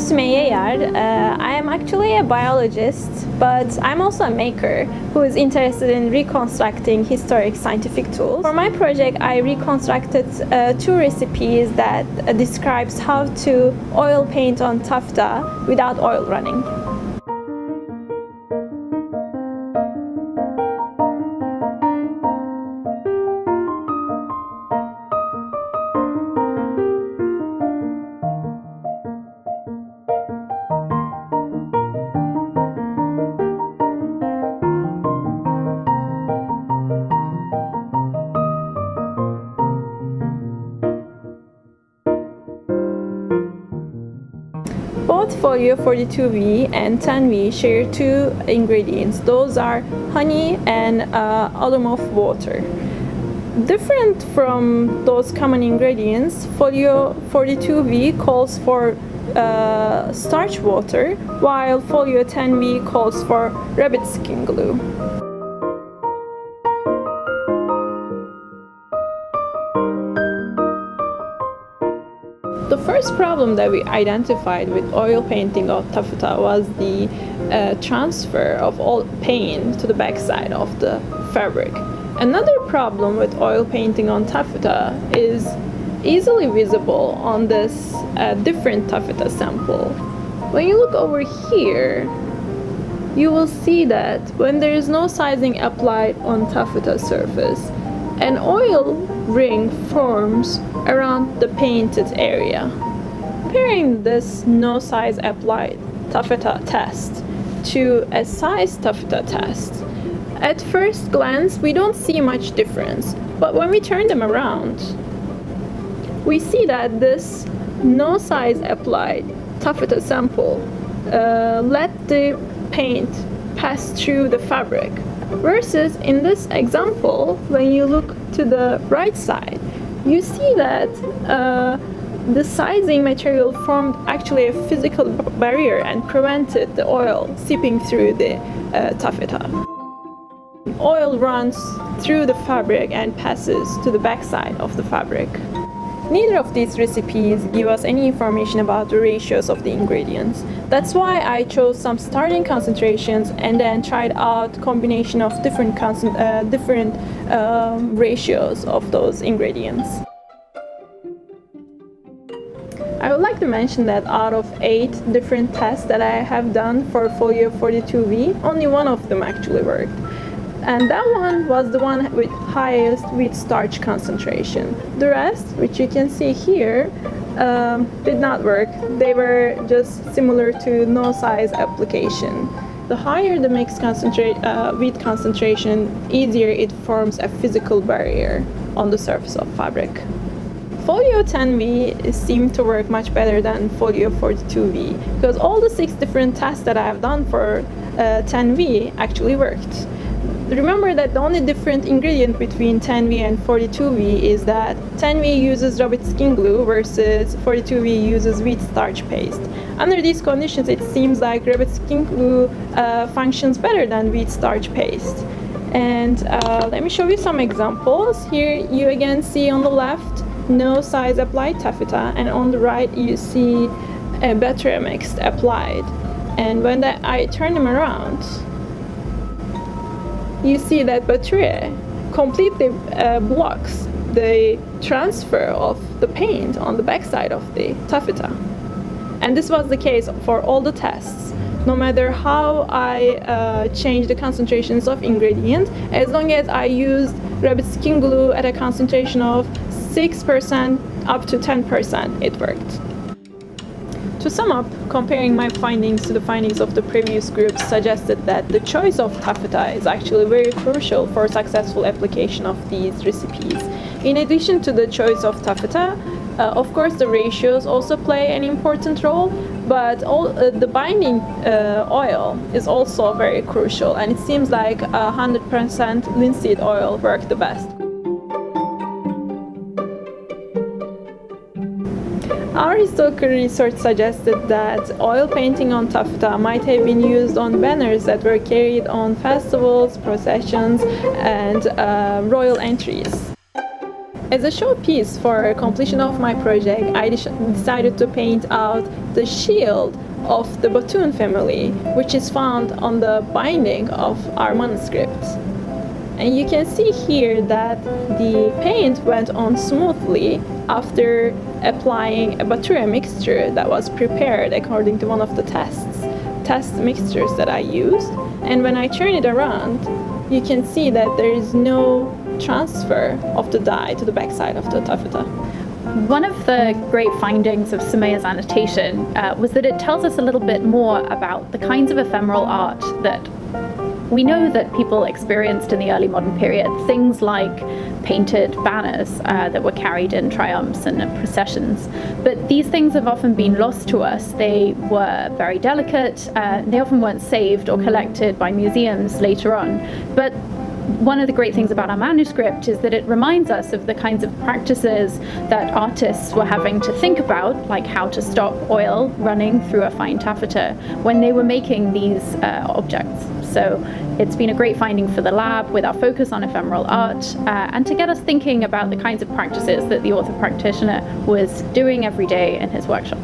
Sumeyye Yar. I am actually a biologist, but I'm also a maker who is interested in reconstructing historic scientific tools. For my project, I reconstructed two recipes that describes how to oil paint on taffeta without oil running. Both folio 42V and 10V share two ingredients. Those are honey and alum of water. Different from those common ingredients, folio 42V calls for starch water, while folio 10V calls for rabbit skin glue. The first problem that we identified with oil painting of taffeta was the transfer of all paint to the backside of the fabric. Another problem with oil painting on taffeta is easily visible on this different taffeta sample. When you look over here, you will see that when there is no sizing applied on taffeta surface, an oil ring forms around the painted area. Comparing this no size applied taffeta test to a size taffeta test, at first glance we don't see much difference, but when we turn them around, we see that this no size applied taffeta sample let the paint pass through the fabric, versus in this example, when you look to the right side, you see that the sizing material formed actually a physical barrier and prevented the oil seeping through the taffeta. Oil runs through the fabric and passes to the backside of the fabric. Neither of these recipes give us any information about the ratios of the ingredients. That's why I chose some starting concentrations and then tried out combination of different ratios of those ingredients. I would like to mention that out of 8 different tests that I have done for folio 42V, only one of them actually worked. And that one was the one with highest wheat starch concentration. The rest, which you can see here, did not work. They were just similar to no size application. The higher the mixed wheat concentration, easier it forms a physical barrier on the surface of fabric. Folio 10V seemed to work much better than folio 42V because all the 6 different tests that I have done for 10V actually worked. Remember that the only different ingredient between 10V and 42V is that 10V uses rabbit skin glue versus 42V uses wheat starch paste. Under these conditions, it seems like rabbit skin glue functions better than wheat starch paste. And let me show you some examples. Here you again see on the left no size applied taffeta, and on the right you see a battery mixed applied. And when I turn them around, you see that battery completely blocks the transfer of the paint on the backside of the taffeta. And this was the case for all the tests. No matter how I change the concentrations of ingredients, as long as I used rabbit skin glue at a concentration of 6% up to 10%, it worked. To sum up, comparing my findings to the findings of the previous groups suggested that the choice of taffeta is actually very crucial for successful application of these recipes. In addition to the choice of taffeta, of course the ratios also play an important role, but the binding oil is also very crucial, and it seems like 100% linseed oil worked the best. Our historical research suggested that oil painting on taffeta might have been used on banners that were carried on festivals, processions, and royal entries. As a showpiece for completion of my project, I decided to paint out the shield of the Batoon family, which is found on the binding of our manuscript. And you can see here that the paint went on smoothly after applying a Batura mixture that was prepared according to one of the test mixtures that I used. And when I turn it around, you can see that there is no transfer of the dye to the backside of the taffeta. One of the great findings of Sumeyye's annotation was that it tells us a little bit more about the kinds of ephemeral art that we know that people experienced in the early modern period, things like painted banners that were carried in triumphs and processions. But these things have often been lost to us. They were very delicate, they often weren't saved or collected by museums later on. But one of the great things about our manuscript is that it reminds us of the kinds of practices that artists were having to think about, like how to stop oil running through a fine taffeta when they were making these objects. So it's been a great finding for the lab with our focus on ephemeral art and to get us thinking about the kinds of practices that the author practitioner was doing every day in his workshop.